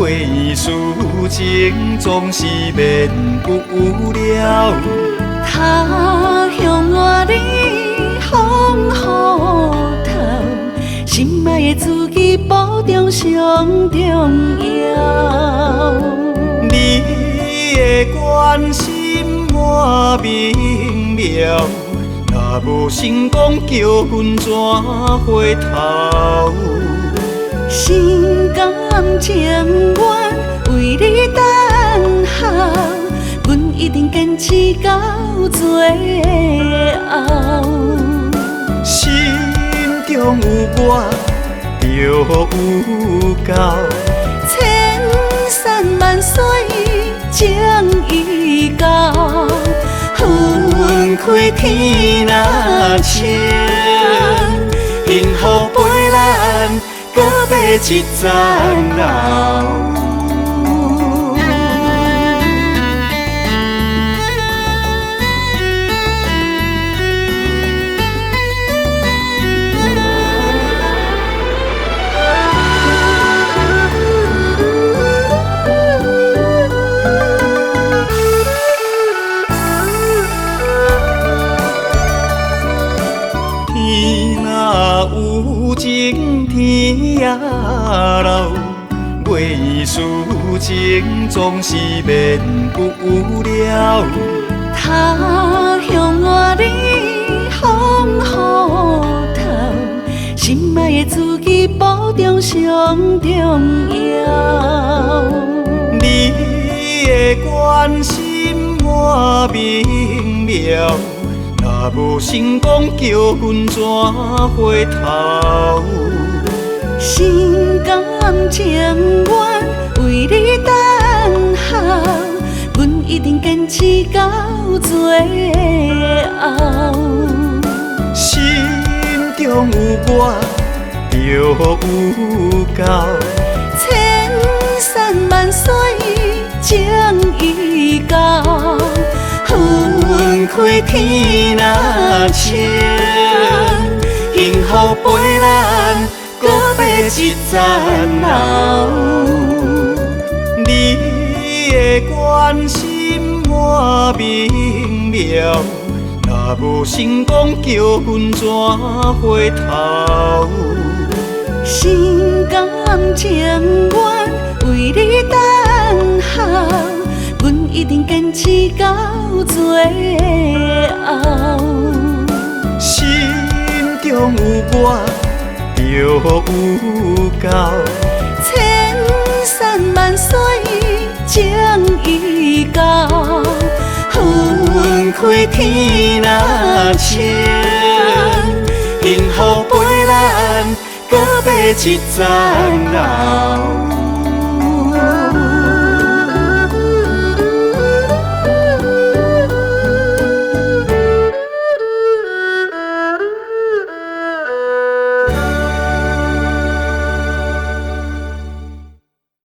为事情总是免不了。他乡外里风雨透，心爱的自己保重上重要。你的关心我明了，若无成功叫阮怎回头？心甘情愿为你等候，阮一定坚持到最后。心中有我，就有够。千山万水情意到，分开天若青，幸福陪咱搁爬一层楼。有情天也老，为事情总是免不了。他乡外里风雨透，心爱的自己保重上重要。你的关心我明了，若无成功叫阮怎回头？心甘情愿为你等候，阮一定坚持到最后。心中有我，就有够。千山万水情意到，分开天若青，幸福陪咱搁爬一层楼。你的关心我明了，若无成功叫阮怎回头？心甘情愿为你等候，阮一定坚持到最后。心中有我，就有够。千山万水情意到，分开天若青，幸福陪咱搁爬一层楼。